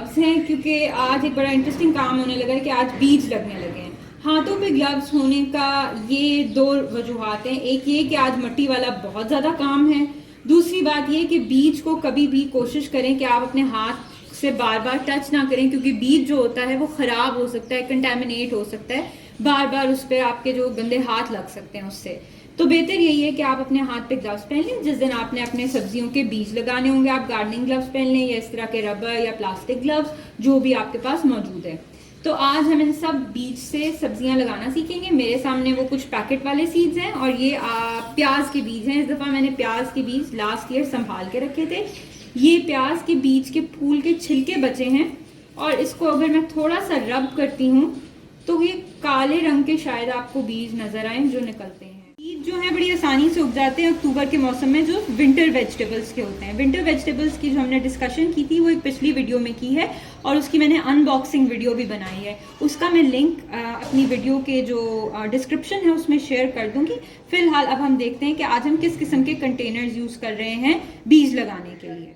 Gloves हैं, क्योंकि आज एक बड़ा इंटरेस्टिंग काम होने लगा है कि आज बीज लगने लगे हैं। हाथों पे ग्लव्स होने का ये दो वजूहात हैं। एक ये कि आज मिट्टी वाला बहुत ज़्यादा काम है। दूसरी बात ये कि बीज को कभी भी कोशिश करें कि आप अपने हाथ से बार बार टच ना करें, क्योंकि बीज जो होता है वो ख़राब हो सकता है, कंटेमिनेट हो सकता है, बार बार उस पर आपके जो गंदे हाथ लग सकते हैं उससे। तो बेहतर यही है कि आप अपने हाथ पे ग्लव्स पहन लें। जिस दिन आपने अपने सब्जियों के बीज लगाने होंगे, आप गार्डनिंग ग्लव्स पहन लें या इस तरह के रबर या प्लास्टिक ग्लव्स जो भी आपके पास मौजूद है। तो आज हम इन सब बीज से सब्जियां लगाना सीखेंगे। मेरे सामने वो कुछ पैकेट वाले सीड्स हैं और ये प्याज के बीज हैं। इस दफ़ा मैंने प्याज के बीज लास्ट ईयर संभाल के रखे थे। ये प्याज के बीज के फूल के छिलके बचे हैं और इसको अगर मैं थोड़ा सा रब करती हूँ तो ये काले रंग के शायद आपको बीज नजर आए जो निकलते हैं। बीज जो है बड़ी आसानी से उग जाते हैं अक्टूबर के मौसम में, जो विंटर वेजिटेबल्स के होते हैं। विंटर वेजिटेबल्स की जो हमने डिस्कशन की थी वो एक पिछली वीडियो में की है और उसकी मैंने अनबॉक्सिंग वीडियो भी बनाई है। उसका मैं लिंक अपनी वीडियो के जो डिस्क्रिप्शन है उसमें शेयर कर दूंगी। फिलहाल अब हम देखते हैं कि आज हम किस किस्म के कंटेनर्स यूज़ कर रहे हैं बीज लगाने के लिए।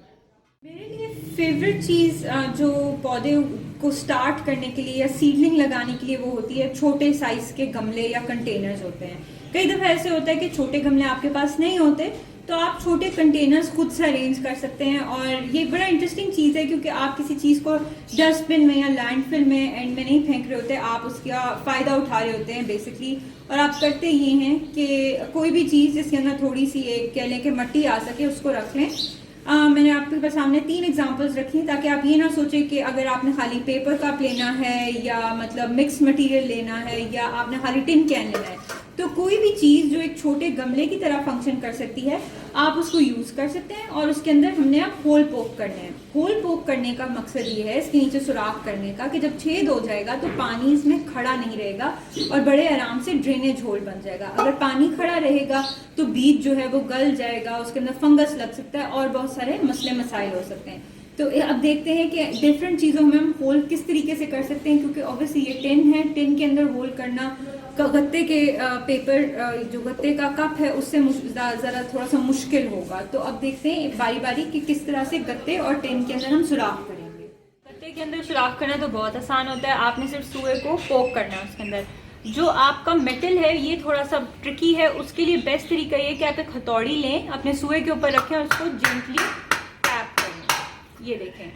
मेरे लिए फेवरेट चीज़ जो पौधे को स्टार्ट करने के लिए या सीडलिंग लगाने के लिए वो होती है छोटे साइज़ के गमले या कंटेनर्स होते हैं। कई दफ़ा ऐसे होता है कि छोटे गमले आपके पास नहीं होते तो आप छोटे कंटेनर्स खुद से अरेंज कर सकते हैं। और ये बड़ा इंटरेस्टिंग चीज़ है क्योंकि आप किसी चीज़ को डस्टबिन में या लैंडफिल में एंड में नहीं फेंक रहे होते, आप उसका फ़ायदा उठा रहे होते हैं बेसिकली। और आप करते ये हैं कि कोई भी चीज़ जिसके अंदर थोड़ी सी एक कह लें कि मिट्टी आ सके उसको रख लें। मैंने आपके सामने 3 एग्जांपल्स रखी हैं ताकि आप ये ना सोचें कि अगर आपने खाली पेपर कप लेना है या मतलब मिक्स मटेरियल लेना है या आपने खाली टिन कैन लेना है, तो कोई भी चीज़ जो एक छोटे गमले की तरह फंक्शन कर सकती है आप उसको यूज़ कर सकते हैं। और उसके अंदर हमने अब होल पोक करने हैं। होल पोक करने का मकसद ये है इसके नीचे सुराख करने का कि जब छेद हो जाएगा तो पानी इसमें खड़ा नहीं रहेगा और बड़े आराम से ड्रेनेज होल बन जाएगा। अगर पानी खड़ा रहेगा तो बीज जो है वो गल जाएगा, उसके अंदर फंगस लग सकता है और बहुत सारे मसले मसाइल हो सकते हैं। तो अब देखते हैं कि डिफरेंट चीज़ों में हम होल किस तरीके से कर सकते हैं, क्योंकि ऑब्वियसली ये टिन है, टिन के अंदर होल करना गत्ते के पेपर जो गत्ते का कप है उससे ज़रा थोड़ा सा मुश्किल होगा। तो अब देखते हैं बारी बारी कि किस तरह से गत्ते और टिन के अंदर हम सुराख करेंगे। गत्ते के अंदर सुराख करना तो बहुत आसान होता है, आपने सिर्फ सुए को पोक करना है उसके अंदर। जो आपका मेटल है ये थोड़ा सा ट्रिकी है, उसके लिए बेस्ट तरीका ये कि आप एक हथौड़ी लें, अपने सुए के ऊपर रखें और उसको जेंटली टैप करें। ये देखें,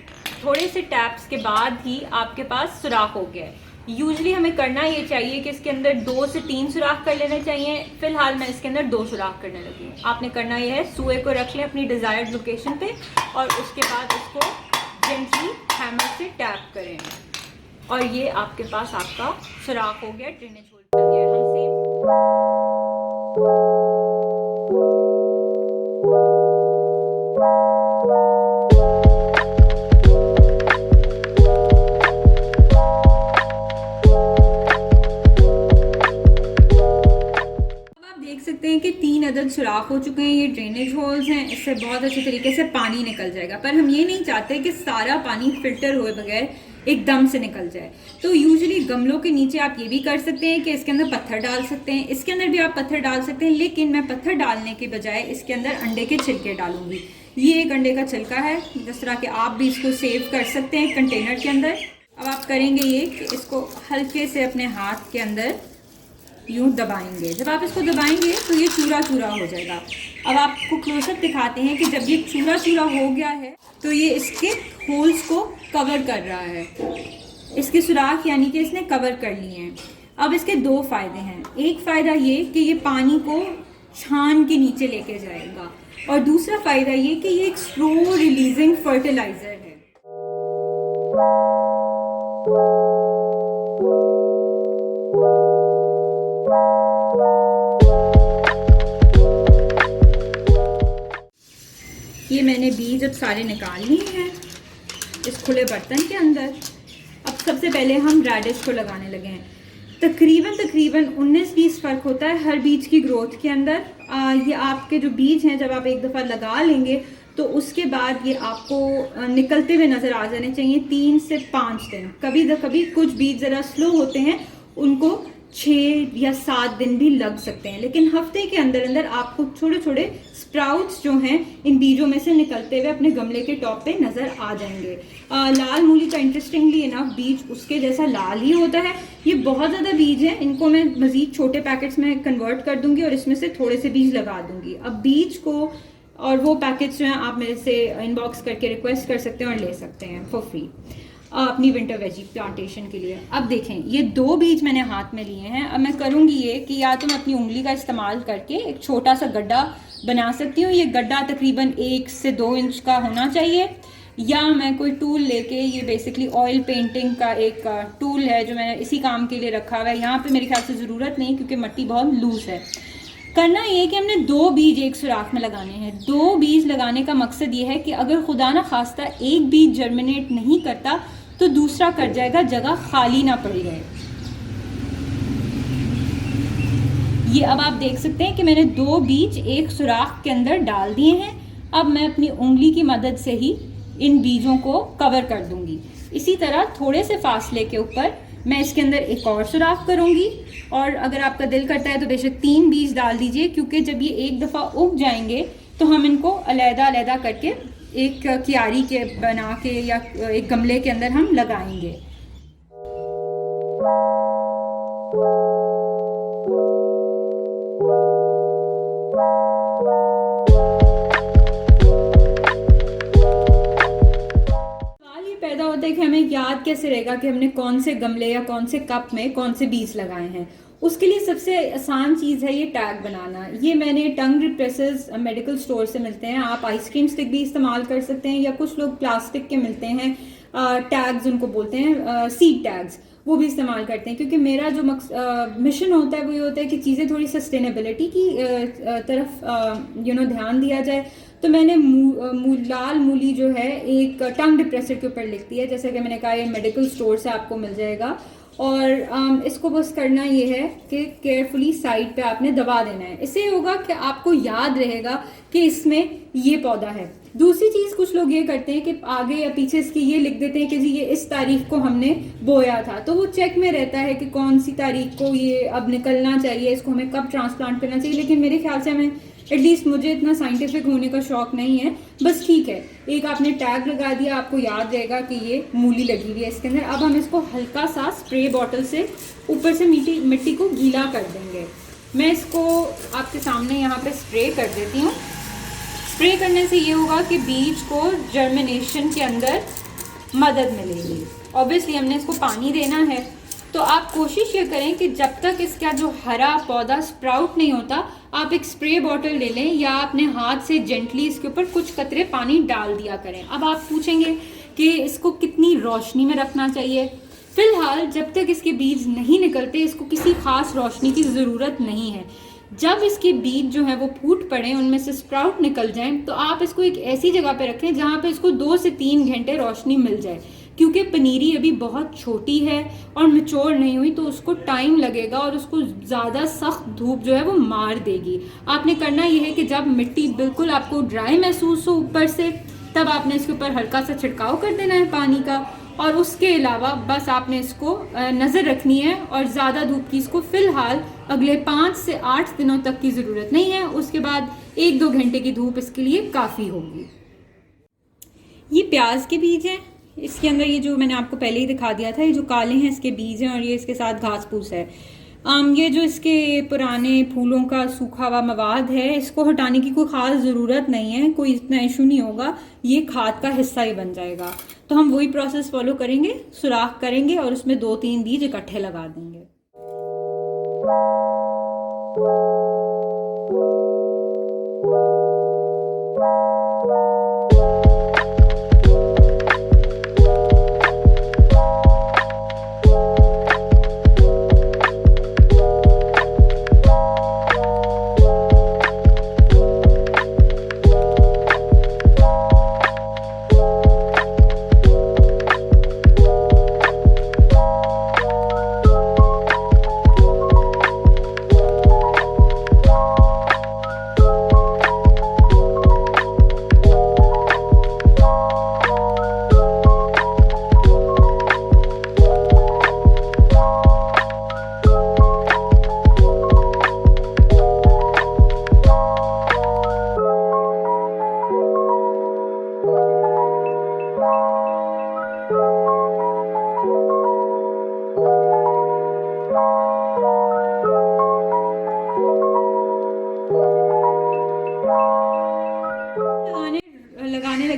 थोड़े से टैप्स के बाद ही आपके पास सुराख हो गया है। यूजली हमें करना ये चाहिए कि इसके अंदर 2 से 3 सुराख कर लेने चाहिए। फिलहाल मैं इसके अंदर 2 सुराख करने लगी हूँ। आपने करना ये है सुए को रख लें अपनी डिज़ायर्ड लोकेशन पे और उसके बाद उसको जेंटली हैमर से टैप करें और ये आपके पास आपका सुराख हो गया, ड्रेनेज होल बन गया। हम सकते हैं कि 3 अदद सुराख हो चुके हैं। ये ड्रेनेज होल्स हैं, इससे बहुत अच्छे तरीके से पानी निकल जाएगा। पर हम ये नहीं चाहते कि सारा पानी फिल्टर हुए बगैर एकदम से निकल जाए। तो यूजुअली गमलों के नीचे आप ये भी कर सकते हैं कि इसके अंदर पत्थर डाल सकते हैं। इसके अंदर भी आप पत्थर डाल सकते हैं, लेकिन मैं पत्थर डालने के बजाय इसके अंदर अंडे के छिलके डालूंगी। ये एक अंडे का छिलका है, जिस तरह के आप भी इसको सेव कर सकते हैं कंटेनर के अंदर। अब आप करेंगे ये कि इसको हल्के से अपने हाथ के अंदर यूँ दबाएंगे। जब आप इसको दबाएंगे तो ये चूरा चूरा हो जाएगा। अब आपको क्लोजअप दिखाते हैं कि जब ये चूरा चूरा हो गया है तो ये इसके होल्स को कवर कर रहा है, इसके सुराख यानी कि इसने कवर कर लिए हैं। अब इसके 2 फ़ायदे हैं। एक फ़ायदा ये कि ये पानी को छान के नीचे लेके जाएगा और दूसरा फ़ायदा ये कि ये एक स्लो रिलीजिंग फर्टिलाइज़र है। ये मैंने बीज अब सारे निकाल लिए हैं इस खुले बर्तन के अंदर। अब सबसे पहले हम रेडिश को लगाने लगे हैं। तकरीबन 19-20 फ़र्क होता है हर बीज की ग्रोथ के अंदर। ये आपके जो बीज हैं जब आप एक दफ़ा लगा लेंगे तो उसके बाद ये आपको निकलते हुए नज़र आ जाने चाहिए 3 से 5 दिन। कभी कुछ बीज ज़रा स्लो होते हैं, उनको 6 या 7 दिन भी लग सकते हैं, लेकिन हफ्ते के अंदर अंदर आपको छोटे छोटे स्प्राउट्स जो हैं इन बीजों में से निकलते हुए अपने गमले के टॉप पे नजर आ जाएंगे। लाल मूली का इंटरेस्टिंगली इनफ बीज उसके जैसा लाल ही होता है। ये बहुत ज़्यादा बीज हैं, इनको मैं मज़ीद छोटे पैकेट्स में कन्वर्ट कर दूंगी और इसमें से थोड़े से बीज लगा दूंगी। अब बीज को और वो पैकेट्स जो हैं आप मेरे से इनबॉक्स करके रिक्वेस्ट कर सकते हैं और ले सकते हैं फॉर फ्री अपनी विंटर वेजी प्लांटेशन के लिए। अब देखें, ये 2 बीज मैंने हाथ में लिए हैं। अब मैं करूँगी ये कि या तो मैं अपनी उंगली का इस्तेमाल करके एक छोटा सा गड्ढा बना सकती हूँ। ये गड्ढा तकरीबन 1 से 2 इंच का होना चाहिए, या मैं कोई टूल लेके, ये बेसिकली ऑयल पेंटिंग का एक टूल है जो मैंने इसी काम के लिए रखा हुआ है। यहाँ पे मेरे ख्याल से ज़रूरत नहीं क्योंकि मिट्टी बहुत लूज है। करना ये कि हमने 2 बीज एक सुराख में लगाने हैं। 2 बीज लगाने का मकसद ये है कि अगर खुदा ना खास्ता एक बीज जर्मिनेट नहीं करता तो दूसरा कर जाएगा, जगह खाली ना पड़ी रहे। ये अब आप देख सकते हैं कि मैंने 2 बीज एक सुराख के अंदर डाल दिए हैं। अब मैं अपनी उंगली की मदद से ही इन बीजों को कवर कर दूंगी। इसी तरह थोड़े से फासले के ऊपर मैं इसके अंदर एक और सुराख करूंगी, और अगर आपका दिल करता है तो बेशक 3 बीज डाल दीजिए, क्योंकि जब ये एक दफ़ा उग जाएंगे तो हम इनको अलग-अलग करके एक क्यारी के बना के या एक गमले के अंदर हम लगाएंगे। पैदा होता है कि हमें याद कैसे रहेगा कि हमने कौन से गमले या कौन से कप में कौन से बीज लगाए हैं। उसके लिए सबसे आसान चीज़ है ये टैग बनाना। ये मैंने टंग रिप्रेसर्स मेडिकल स्टोर से मिलते हैं। आप आइसक्रीम स्टिक भी इस्तेमाल कर सकते हैं, या कुछ लोग प्लास्टिक के मिलते हैं टैग्स, उनको बोलते हैं सीड टैग्स, वो भी इस्तेमाल करते हैं। क्योंकि मेरा जो मिशन होता है वो ये होता है कि चीज़ें थोड़ी सस्टेनेबिलिटी की तरफ ध्यान दिया जाए। तो मैंने लाल मूली जो है एक टंग डिप्रेसर के ऊपर लिखती है, जैसे कि मैंने कहा ये मेडिकल स्टोर से आपको मिल जाएगा। और इसको बस करना ये है कि केयरफुली साइड पे आपने दबा देना है। इससे होगा कि आपको याद रहेगा कि इसमें ये पौधा है। दूसरी चीज़ कुछ लोग ये करते हैं कि आगे या पीछे इसकी ये लिख देते हैं कि जी ये इस तारीख को हमने बोया था, तो वो चेक में रहता है कि कौन सी तारीख को ये अब निकलना चाहिए, इसको हमें कब ट्रांसप्लांट करना चाहिए। लेकिन मेरे ख्याल से हमें, एटलीस्ट मुझे इतना साइंटिफिक होने का शौक नहीं है, बस ठीक है एक आपने टैग लगा दिया, आपको याद रहेगा कि ये मूली लगी हुई है इसके अंदर। अब हम इसको हल्का सा स्प्रे बॉटल से ऊपर से मिट्टी को गीला कर देंगे। मैं इसको आपके सामने यहाँ पे स्प्रे कर देती हूँ। स्प्रे करने से ये होगा कि बीज को जर्मिनेशन के अंदर मदद मिलेगी। ऑब्वियसली हमने इसको पानी देना है, तो आप कोशिश ये करें कि जब तक इसका जो हरा पौधा स्प्राउट नहीं होता, आप एक स्प्रे बॉटल ले लें या अपने हाथ से जेंटली इसके ऊपर कुछ कतरे पानी डाल दिया करें। अब आप पूछेंगे कि इसको कितनी रोशनी में रखना चाहिए। फिलहाल जब तक इसके बीज नहीं निकलते इसको किसी खास रोशनी की ज़रूरत नहीं है। जब इसके बीज जो है वो फूट पड़े, उनमें से स्प्राउट निकल जाएं, तो आप इसको एक ऐसी जगह पे रखें जहाँ पे इसको 2 से 3 घंटे रोशनी मिल जाए। क्योंकि पनीरी अभी बहुत छोटी है और मैच्योर नहीं हुई, तो उसको टाइम लगेगा और उसको ज़्यादा सख्त धूप जो है वो मार देगी। आपने करना ये है कि जब मिट्टी बिल्कुल आपको ड्राई महसूस हो ऊपर से, तब आपने इसके ऊपर हल्का सा छिड़काव कर देना है पानी का, और उसके अलावा बस आपने इसको नज़र रखनी है। और ज़्यादा धूप की इसको फ़िलहाल अगले 5 से 8 दिनों तक की ज़रूरत नहीं है। उसके बाद 1-2 घंटे की धूप इसके लिए काफ़ी होगी। ये प्याज के बीज हैं, इसके अंदर ये जो मैंने आपको पहले ही दिखा दिया था, ये जो काले हैं इसके बीज हैं, और ये इसके साथ घास फूस है। ये जो इसके पुराने फूलों का सूखा हुआ मवाद है, इसको हटाने की कोई ख़ास ज़रूरत नहीं है, कोई इतना इशू नहीं होगा, ये खाद का हिस्सा ही बन जाएगा। तो हम वही प्रोसेस फॉलो करेंगे, सुराख करेंगे और उसमें 2-3 बीज इकट्ठे लगा देंगे।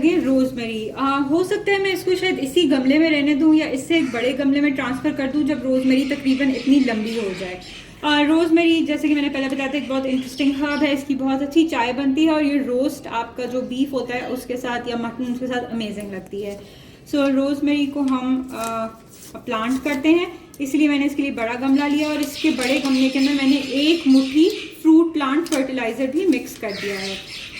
लगे रोज़मेरी। हो सकता है मैं इसको शायद इसी गमले में रहने दूं या इससे एक बड़े गमले में ट्रांसफ़र कर दूं जब रोज़मेरी तकरीबन इतनी लंबी हो जाए। रोज़मेरी जैसे कि मैंने पहले बताया था एक बहुत इंटरेस्टिंग हर्ब है, इसकी बहुत अच्छी चाय बनती है और ये रोस्ट आपका जो बीफ होता है उसके साथ या मटन उसके साथ अमेजिंग लगती है। सो रोज़मेरी को हम प्लांट करते हैं, इसलिए मैंने इसके लिए बड़ा गमला लिया और इसके बड़े गमले के अंदर मैंने एक मुट्ठी फ्रूट प्लांट फर्टिलाइज़र भी मिक्स कर दिया है।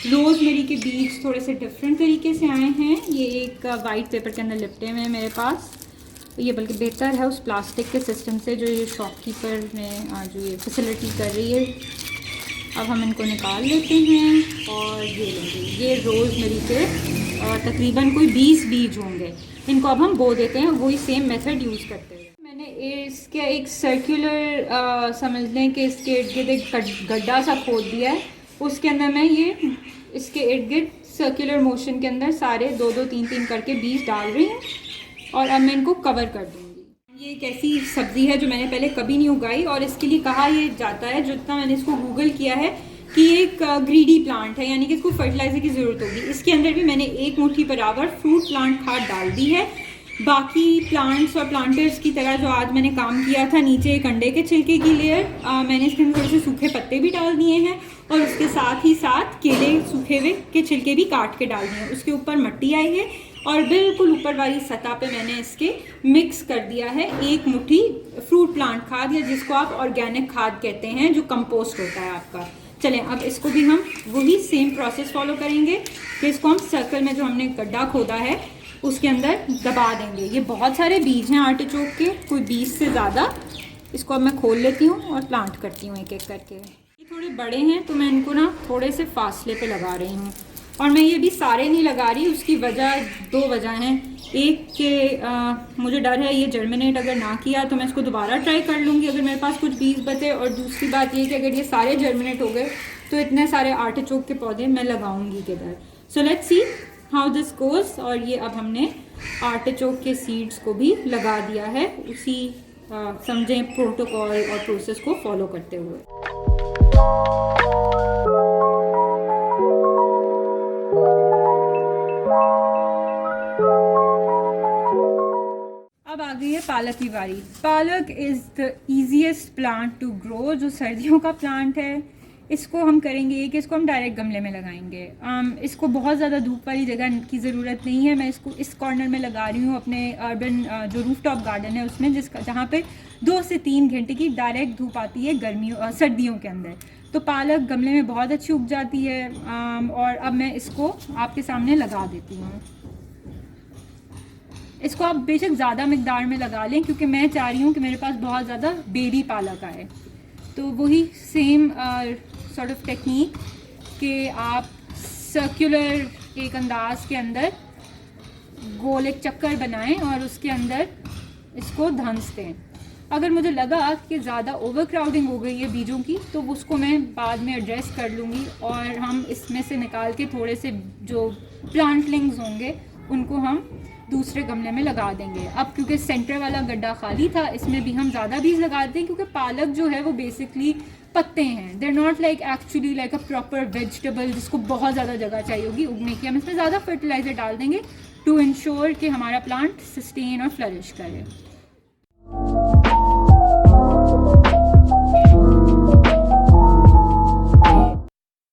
रोज़मेरी के बीज थोड़े से डिफरेंट तरीके से आए हैं, ये एक वाइट पेपर के अंदर लिपटे हुए हैं मेरे पास। ये बल्कि बेहतर है उस प्लास्टिक के सिस्टम से जो ये शॉपकीपर ने जो ये फैसिलिटी कर रही है। अब हम इनको निकाल लेते हैं और ये लेंगे, ये रोज़मेरी के तकरीबन कोई 20 बीज होंगे। इनको अब हम बो देते हैं, वही सेम मेथड यूज़ करते हैं। मैंने इसके एक सर्कुलर समझ लें कि इसके इर्द गिर्द एक गड्ढा सा खोद दिया है, उसके अंदर मैं ये इसके इर्द गिर्द सर्कुलर मोशन के अंदर सारे 2-2, 3-3 करके बीज डाल रही हूँ और अब मैं इनको कवर कर दूँगी। ये एक ऐसी सब्ज़ी है जो मैंने पहले कभी नहीं उगाई और इसके लिए कहा ये जाता है, जितना मैंने इसको गूगल किया है, कि एक ग्रीडी प्लांट है, यानी कि इसको फर्टिलाइज़र की ज़रूरत होगी। इसके अंदर भी मैंने एक मुट्ठी बराबर फ्रूट प्लांट खाद डाल दी है। बाकी प्लांट्स और प्लांटर्स की तरह जो आज मैंने काम किया था, नीचे एक अंडे के छिलके की लेयर, मैंने इसके अंदर थोड़े से सूखे पत्ते भी डाल दिए हैं और उसके साथ ही साथ केले सूखे हुए के छिलके भी काट के डाल दिए हैं। उसके ऊपर मिट्टी आई है और बिल्कुल ऊपर वाली सतह पे मैंने इसके मिक्स कर दिया है एक मुट्ठी फ्रूट प्लांट खाद, या जिसको आप ऑर्गेनिक खाद कहते हैं, जो कंपोस्ट होता है आपका। चलें अब इसको भी हम वही सेम प्रोसेस फॉलो करेंगे कि इसको हम सर्कल में जो हमने गड्ढा खोदा है उसके अंदर दबा देंगे। ये बहुत सारे बीज हैं आर्टिचोक के, कोई 20 से ज़्यादा। इसको अब मैं खोल लेती हूँ और प्लांट करती हूँ एक एक करके। ये थोड़े बड़े हैं तो मैं इनको ना थोड़े से फासले पे लगा रही हूँ और मैं ये भी सारे नहीं लगा रही। उसकी वजह 2 वजह हैं। एक के मुझे डर है ये जर्मिनेट अगर ना किया तो मैं इसको दोबारा ट्राई कर लूँगी अगर मेरे पास कुछ बीज बचे, और दूसरी बात ये कि अगर ये सारे जर्मिनेट हो गए तो इतने सारे आर्टिचोक के पौधे मैं लगाऊंगी किधर। So let's see how this goes. और ये अब हमने आर्टिचोक के सीड्स को भी लगा दिया है उसी समझें प्रोटोकॉल और प्रोसेस को फॉलो करते हुए। अब आ गई है पालक की बारी। Palak is the easiest plant to grow, जो सर्दियों का प्लांट है। इसको हम करेंगे कि इसको हम डायरेक्ट गमले में लगाएंगे। इसको बहुत ज़्यादा धूप वाली जगह की ज़रूरत नहीं है। मैं इसको इस कॉर्नर में लगा रही हूँ अपने अर्बन जो रूफटॉप गार्डन है उसमें, जहाँ पे 2 से 3 घंटे की डायरेक्ट धूप आती है सर्दियों के अंदर। तो पालक गमले में बहुत अच्छी उग जाती है। और अब मैं इसको आपके सामने लगा देती हूँ। इसको आप बेशक ज़्यादा मिकदार में लगा लें क्योंकि मैं चाह रही हूँ कि मेरे पास बहुत ज़्यादा बेबी पालक आए। तो वही सेम सॉर्ट ऑफ टेक्निक कि आप सर्कुलर एक अंदाज के अंदर गोल एक चक्कर बनाएं और उसके अंदर इसको धंस दें। अगर मुझे लगा कि ज़्यादा ओवर क्राउडिंग हो गई है बीजों की तो उसको मैं बाद में एड्रेस कर लूँगी और हम इसमें से निकाल के थोड़े से जो प्लांटलिंग्स होंगे उनको हम दूसरे गमले में लगा देंगे। अब क्योंकि सेंटर वाला गड्ढा खाली था, इसमें भी हम ज़्यादा बीज लगाते हैं क्योंकि पालक जो है वो बेसिकली पत्ते हैं। They are not like actually like a proper vegetable जिसको बहुत ज़्यादा जगह चाहिए होगी उगने की। हम इसमें ज़्यादा फर्टिलाइज़र डाल देंगे टू इंश्योर कि हमारा प्लांट सस्टेन और फ्लरिश करे।